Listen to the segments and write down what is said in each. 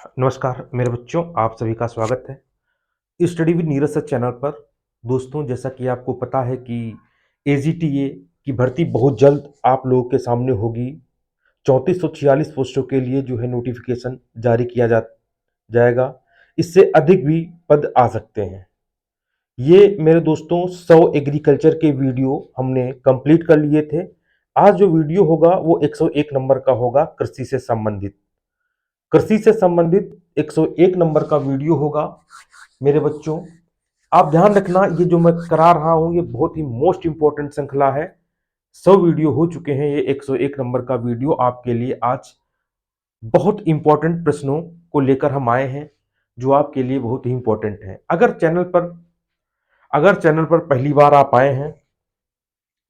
नमस्कार मेरे बच्चों, आप सभी का स्वागत है study with Neeraj sir channel पर। दोस्तों, जैसा कि आपको पता है कि एजीटीए की भर्ती बहुत जल्द आप लोगों के सामने होगी। 3446 पोस्टों के लिए जो है नोटिफिकेशन जारी किया जाएगा। इससे अधिक भी पद आ सकते हैं। ये मेरे दोस्तों 100 एग्रीकल्चर के वीडियो हमने कंप्लीट कर लिए थे। आज जो वीडियो होगा वो 101 नंबर का होगा, कृषि से संबंधित 101 नंबर का वीडियो होगा। मेरे बच्चों, आप ध्यान रखना, ये जो मैं करा रहा हूं ये बहुत ही मोस्ट इंपॉर्टेंट श्रृंखला है। 100 वीडियो हो चुके हैं, ये 101 नंबर का वीडियो आपके लिए आज बहुत इंपॉर्टेंट प्रश्नों को लेकर हम आए हैं, जो आपके लिए बहुत ही इंपॉर्टेंट है। अगर चैनल पर पहली बार आप आए हैं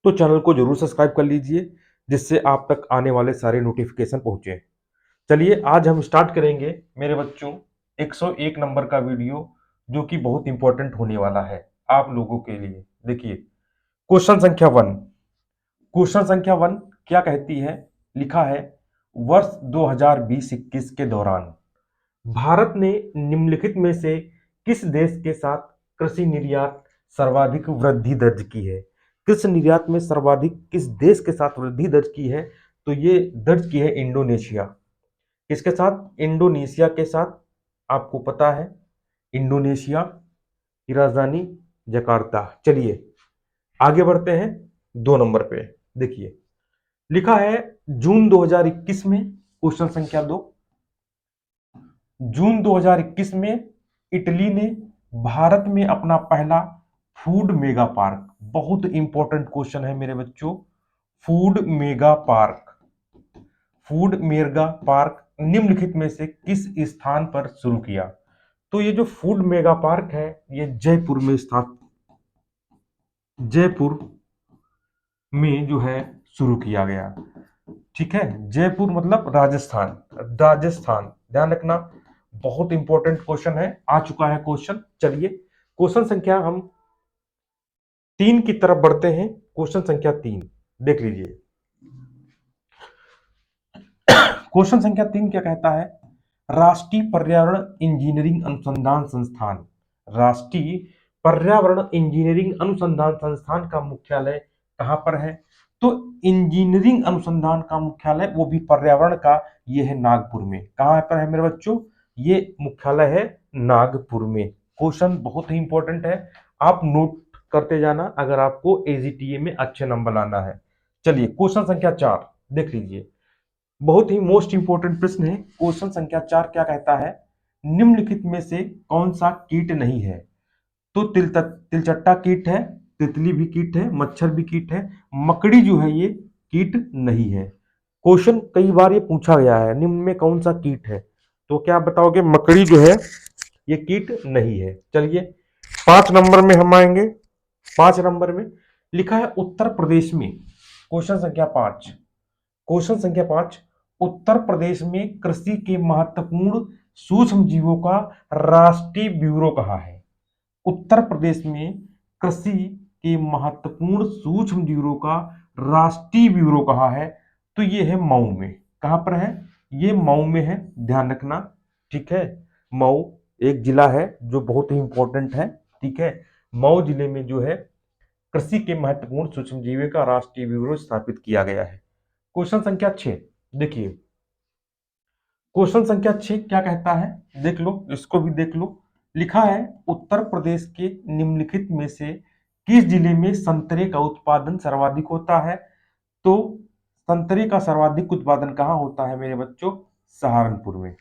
तो चैनल को जरूर सब्सक्राइब कर लीजिए, जिससे आप तक आने वाले सारे नोटिफिकेशन पहुंचे। चलिए आज हम स्टार्ट करेंगे मेरे बच्चों 101 नंबर का वीडियो, जो कि बहुत इंपॉर्टेंट होने वाला है आप लोगों के लिए। देखिए, क्वेश्चन संख्या वन क्या कहती है? लिखा है, वर्ष 2020-21 के दौरान भारत ने निम्नलिखित में से किस देश के साथ कृषि निर्यात सर्वाधिक वृद्धि दर्ज की है? कृषि निर्यात में सर्वाधिक किस देश के साथ वृद्धि दर्ज की है? तो ये दर्ज की है इंडोनेशिया। किसके साथ? इंडोनेशिया के साथ। आपको पता है इंडोनेशिया की राजधानी जकार्ता। चलिए आगे बढ़ते हैं 2 नंबर पे। देखिए, लिखा है जून 2021 में, क्वेश्चन संख्या 2, जून 2021 में इटली ने भारत में अपना पहला फूड मेगा पार्क, बहुत इंपॉर्टेंट क्वेश्चन है मेरे बच्चों, फूड मेगा पार्क निम्नलिखित में से किस स्थान पर शुरू किया? तो ये जो फूड मेगा पार्क है ये जयपुर में जो है शुरू किया गया। ठीक है, जयपुर मतलब राजस्थान ध्यान रखना, बहुत इंपॉर्टेंट क्वेश्चन है, आ चुका है क्वेश्चन। चलिए क्वेश्चन संख्या हम 3 की तरफ बढ़ते हैं। क्वेश्चन संख्या 3 देख लीजिए। क्वेश्चन संख्या 3 क्या कहता है? राष्ट्रीय पर्यावरण इंजीनियरिंग अनुसंधान संस्थान, राष्ट्रीय पर्यावरण इंजीनियरिंग अनुसंधान संस्थान का मुख्यालय कहां पर है? तो इंजीनियरिंग अनुसंधान का मुख्यालय, वो भी पर्यावरण का, ये है नागपुर में। कहां पर है मेरे बच्चों? ये मुख्यालय है नागपुर में। क्वेश्चन बहुत ही इंपॉर्टेंट है, आप नोट करते जाना अगर आपको एजीटीए में अच्छे नंबर लाना है। चलिए क्वेश्चन संख्या 4 देख लीजिए, बहुत ही मोस्ट इंपोर्टेंट प्रश्न है। क्वेश्चन संख्या 4 क्या कहता है? निम्नलिखित में से कौन सा कीट नहीं है? तो तिलचट्टा कीट है, तितली भी कीट है, मच्छर भी कीट है, मकड़ी जो है ये कीट नहीं है। क्वेश्चन कई बार ये पूछा गया है, निम्न में कौन सा कीट है? तो क्या आप बताओगे? मकड़ी जो है ये कीट नहीं है। चलिए 5 नंबर में हम आएंगे। 5 नंबर में लिखा है उत्तर प्रदेश में, क्वेश्चन संख्या 5, उत्तर प्रदेश में कृषि के महत्वपूर्ण सूक्ष्म जीवों का राष्ट्रीय ब्यूरो कहाँ है? उत्तर प्रदेश में कृषि के महत्वपूर्ण सूक्ष्म जीवों का राष्ट्रीय ब्यूरो कहाँ है? तो ये है मऊ में। कहां पर है? ये मऊ में है, ध्यान रखना। ठीक है, मऊ एक जिला है जो बहुत ही इंपॉर्टेंट है। ठीक है, मऊ जिले में जो है कृषि के महत्वपूर्ण सूक्ष्म जीवों का राष्ट्रीय ब्यूरो स्थापित किया गया है। क्वेश्चन संख्या 6 देखिए, क्वेश्चन संख्या 6 क्या कहता है? देख लो, इसको भी देख लो। लिखा है उत्तर प्रदेश के निम्नलिखित में से किस जिले में संतरे का उत्पादन सर्वाधिक होता है? तो संतरे का सर्वाधिक उत्पादन कहाँ होता है मेरे बच्चों? सहारनपुर में।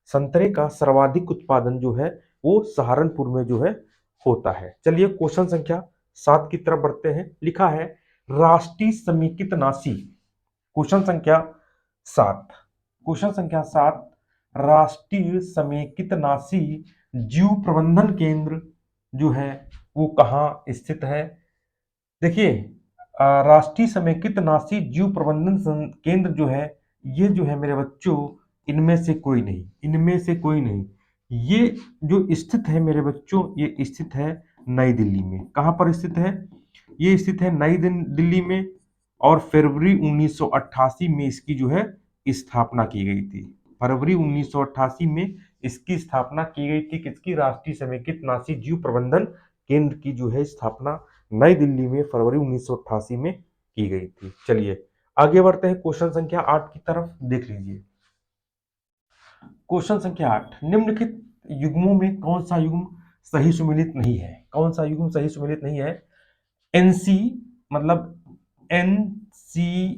संतरे का सर्वाधिक उत्पादन जो है वो सहारनपुर में जो है होता है। चलिए क्वेश्चन संख्या 7 की तरफ बढ़ते हैं। लिखा है राष्ट्रीय समेकितनाशी, क्वेश्चन संख्या 7, राष्ट्रीय समेकितनाशी जीव प्रबंधन केंद्र जो है वो कहाँ स्थित है? देखिए, राष्ट्रीय समेकितनाशी जीव प्रबंधन केंद्र जो है, ये जो है मेरे बच्चों इनमें से कोई नहीं, ये जो स्थित है मेरे बच्चों, ये स्थित है नई दिल्ली में। कहां पर स्थित है? ये स्थित है नई दिल्ली में, और फरवरी 1988 में इसकी जो है स्थापना की गई थी। फरवरी 1988 में इसकी स्थापना की गई थी किसकी? राष्ट्रीय समेकित नासी जीव प्रबंधन केंद्र की जो है स्थापना नई दिल्ली में फरवरी 1988 में की गई थी। चलिए आगे बढ़ते हैं क्वेश्चन संख्या 8 की तरफ, देख लीजिए। क्वेश्चन संख्या 8, निम्नलिखित युग्मों में कौन सा युग्म सही सुमेलित नहीं है? कौन सा युग्म सही सुमेलित नहीं है? एनसी मतलब NCIPS,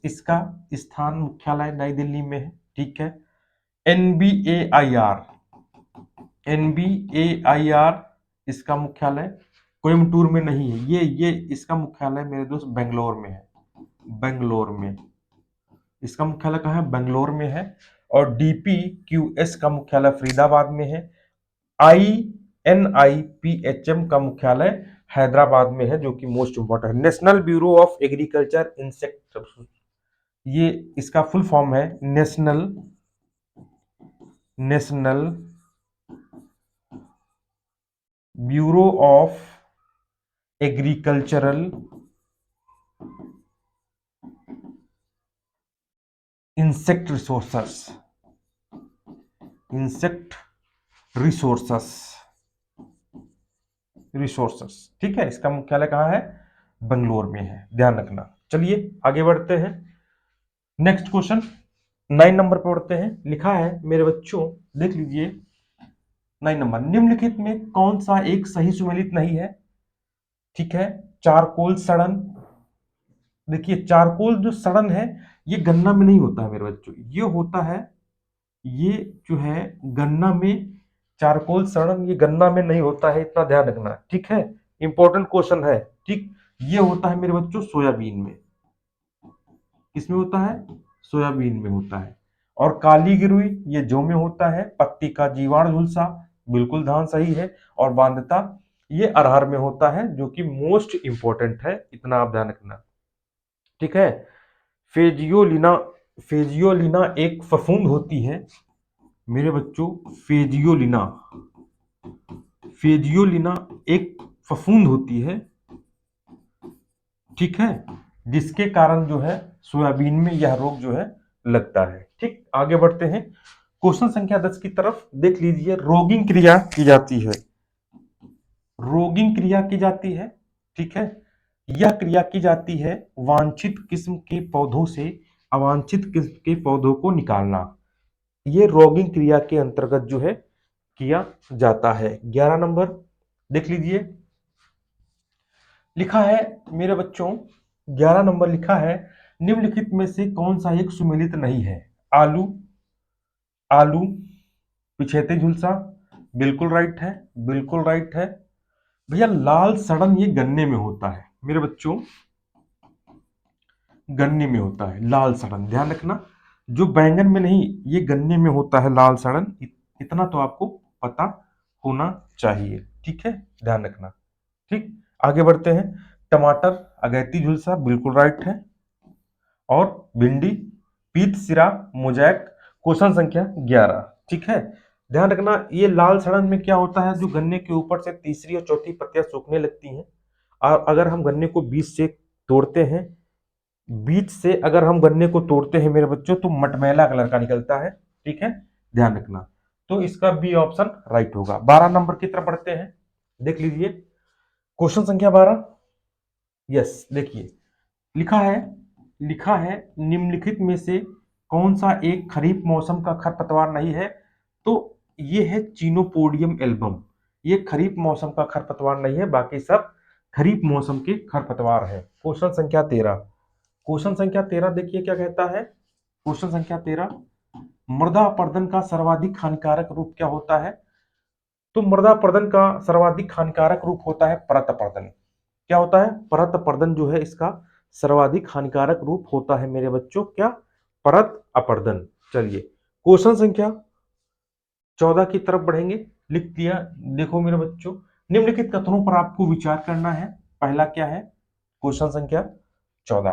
इसका स्थान मुख्यालय नई दिल्ली में है, ठीक है। NBAIR इसका मुख्यालय कोयम्बटूर में नहीं है, ये इसका मुख्यालय मेरे दोस्त बेंगलोर में है, बेंगलोर में। इसका मुख्यालय कहाँ है? बेंगलोर में है। और DPQS का मुख्यालय फरीदाबाद में है। INIPHM का मुख्यालय हैदराबाद में है, जो कि मोस्ट इंपॉर्टेंट है। National bureau of agriculture insect, ये इसका फुल फॉर्म है national bureau of agricultural insect resources, ठीक है। इसका मुख्यालय कहाँ है? बेंगलोर में है, ध्यान रखना। चलिए आगे बढ़ते हैं। नेक्स्ट क्वेश्चन 9 नंबर पर बढ़ते हैं। लिखा है मेरे बच्चों, देख लीजिए 9 नंबर, निम्नलिखित में कौन सा एक सही सुमेलित नहीं है? ठीक है, चारकोल सड़न। देखिए चारकोल जो सड़न है ये गन्ना में नहीं होता है मेरे बच्चों, ये होता है, ये जो है गन्ना में, चारकोल सड़न ये गन्ना में नहीं होता है, इतना ध्यान रखना, ठीक है। इंपॉर्टेंट क्वेश्चन है, ठीक। ये होता है मेरे बच्चों सोयाबीन में। किसमें होता है? सोयाबीन में होता है। और काली गिरुई ये जौ में होता है। पत्ती का जीवाणु झुलसा, बिल्कुल ध्यान सही है। और बांधता ये अरहर में होता है, जो कि मोस्ट इंपॉर्टेंट है, इतना आप ध्यान रखना, ठीक है। फेजियोलिना एक फफूंद होती है मेरे बच्चों, फेजियोलिना एक फफूंद होती है, ठीक है, जिसके कारण जो है सोयाबीन में यह रोग जो है लगता है, ठीक। आगे बढ़ते हैं क्वेश्चन संख्या 10 की तरफ, देख लीजिए। रोगिंग क्रिया की जाती है, ठीक है। यह क्रिया की जाती है वांछित किस्म के पौधों से अवांछित किस्म के पौधों को निकालना, ये रोगिंग क्रिया के अंतर्गत जो है किया जाता है। 11 नंबर देख लीजिए। लिखा है मेरे बच्चों 11 नंबर लिखा है, निम्नलिखित में से कौन सा एक सुमेलित नहीं है? आलू पिछेते झुलसा, बिल्कुल राइट है, बिल्कुल राइट है भैया। लाल सड़न ये गन्ने में होता है मेरे बच्चों, गन्ने में होता है लाल सड़न, ध्यान रखना। जो बैंगन में नहीं, ये गन्ने में होता है लाल सड़न, इतना तो आपको पता होना चाहिए, ठीक है, ध्यान रखना, ठीक। आगे बढ़ते हैं। टमाटर अगैती झुलसा, बिल्कुल राइट है। और भिंडी पीत सिरा मोजैक, क्वेश्चन संख्या 11, ठीक है। ध्यान रखना ये लाल सड़न में क्या होता है, जो गन्ने के ऊपर से तीसरी और चौथी पत्तियां सूखने लगती हैं, और अगर हम गन्ने को बीज से तोड़ते हैं, अगर हम गन्ने को तोड़ते हैं मेरे बच्चों, तो मटमैला कलर का निकलता है, ठीक है, ध्यान रखना। तो इसका बी ऑप्शन राइट होगा। 12 नंबर की तरफ बढ़ते हैं, देख लीजिए क्वेश्चन संख्या 12। यस, देखिए लिखा है निम्नलिखित में से कौन सा एक खरीफ मौसम का खरपतवार नहीं है? तो ये है चीनोपोडियम एल्बम, ये खरीफ मौसम का खरपतवार नहीं है, बाकी सब खरीफ मौसम के खरपतवार है। क्वेश्चन संख्या 13 देखिए क्या कहता है। क्वेश्चन संख्या 13, मृदा अपरदन का सर्वाधिक हानिकारक रूप क्या होता है? तो मृदा अपरदन का सर्वाधिक हानिकारक रूप होता है परत अपरदन। क्या होता है? परत अपरदन जो है इसका सर्वाधिक हानिकारक रूप होता है मेरे बच्चों, क्या? परत अपरदन। चलिए क्वेश्चन संख्या 14 की तरफ बढ़ेंगे। लिख दिया, देखो मेरे बच्चों, निम्नलिखित कथनों पर आपको विचार करना है। पहला क्या है? क्वेश्चन संख्या 14,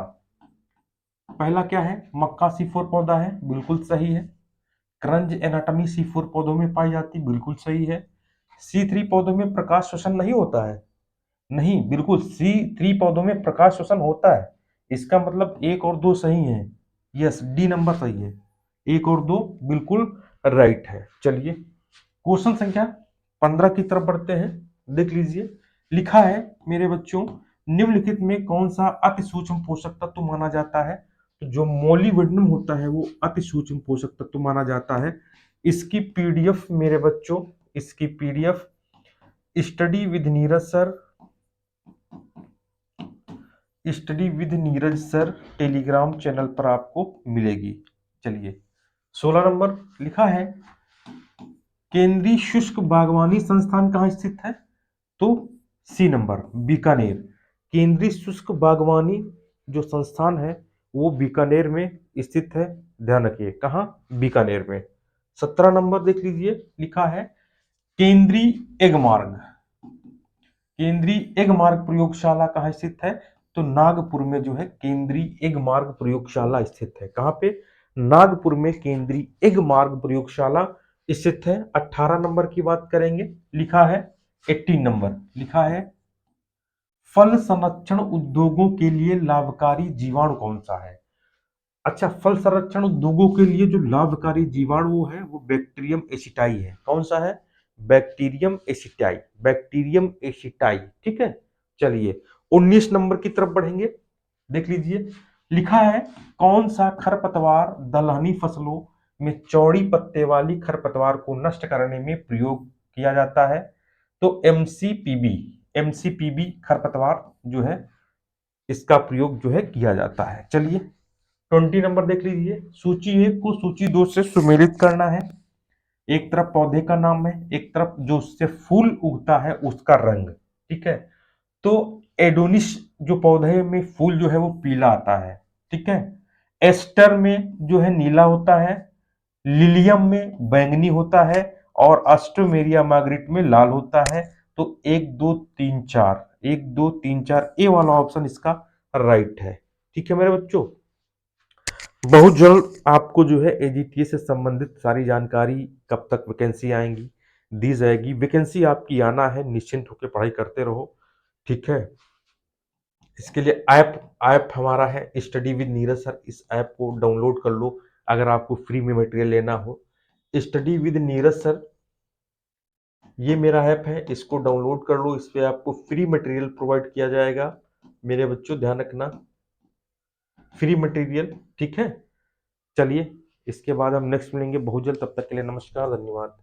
पहला क्या है? मक्का C4 पौधा है, बिल्कुल सही है। क्रंज एनाटॉमी C4 पौधों में पाई जाती, बिल्कुल सही है। C3 पौधों में प्रकाश श्वसन नहीं होता है, नहीं, बिल्कुल C3 पौधों में प्रकाश श्वसन होता है, इसका मतलब 1 और 2 सही है। यस, डी नंबर सही है, 1 और 2 बिल्कुल राइट है। चलिए क्वेश्चन संख्या 15 की तरफ बढ़ते हैं। देख लीजिए, लिखा है मेरे बच्चों, निम्नलिखित में कौन सा अति सूक्ष्म पोषक तत्व माना जाता है? तो जो मोलिब्डेनम होता है वो अति सूक्ष्म पोषक तत्व माना जाता है। इसकी पीडीएफ मेरे बच्चों, इसकी PDF study with Neeraj sir, study with Neeraj sir Telegram channel पर आपको मिलेगी। चलिए 16 नंबर लिखा है, केंद्रीय शुष्क बागवानी संस्थान कहाँ स्थित है? तो सी नंबर बीकानेर। केंद्रीय शुष्क बागवानी जो संस्थान है वो बीकानेर में स्थित है। ध्यान रखिए कहाँ, बीकानेर में। 17 नंबर देख लीजिए, लिखा है केंद्रीय एग मार्ग, केंद्रीय एग मार्ग प्रयोगशाला कहाँ स्थित है? तो नागपुर में जो है केंद्रीय एग मार्ग प्रयोगशाला स्थित है। कहाँ पे? नागपुर में केंद्रीय एग मार्ग प्रयोगशाला स्थित है। 18 नंबर की बात करेंगे, लिखा है 18 नंबर, लिखा है फल संरक्षण उद्योगों के लिए लाभकारी जीवाणु कौन सा है? अच्छा, फल संरक्षण उद्योगों के लिए जो लाभकारी जीवाणु है वो बैक्टीरियम एसिटाई है। कौन सा है? Bacterium aceti, bacterium aceti. ठीक है। चलिए 19 नंबर की तरफ बढ़ेंगे। देख लीजिए, लिखा है कौन सा खरपतवार दलहनी फसलों में चौड़ी पत्ते वाली खरपतवार को नष्ट करने में प्रयोग किया जाता है? तो एमसीपीबी, एमसीपीबी खरपतवार जो है इसका प्रयोग जो है किया जाता है। चलिए 20 नंबर देख लीजिए, सूची 1 को सूची 2 से सुमेलित करना है। एक तरफ पौधे का नाम है, एक तरफ जो उससे फूल उगता है उसका रंग। ठीक है। तो एडोनिस जो पौधे में फूल जो है वो पीला आता है। ठीक है। एस्टर में जो है नीला होता है, लिलियम में बैंगनी होता है और अस्ट्रोमेरिया मार्गरेट में लाल होता है। तो 1 2 3 4, 1 2 3 4 ए वाला ऑप्शन इसका राइट है। ठीक है मेरे बच्चों, बहुत जल्द आपको जो है एजीटीए से संबंधित सारी जानकारी, कब तक वैकेंसी आएंगी, दी जाएगी। वैकेंसी आपकी आना है, निश्चिंत होकर पढ़ाई करते रहो। ठीक है। इसके लिए ऐप हमारा है स्टडी विद नीरज सर। इस ऐप को डाउनलोड कर लो अगर आपको फ्री में मटेरियल लेना हो। स्टडी विद नीरज सर ये मेरा ऐप है, इसको डाउनलोड कर लो। इस पे आपको फ्री मटेरियल प्रोवाइड किया जाएगा। मेरे बच्चों ध्यान रखना, फ्री मटेरियल। ठीक है। चलिए इसके बाद हम नेक्स्ट मिलेंगे बहुत जल्द, तब तक के लिए नमस्कार, धन्यवाद।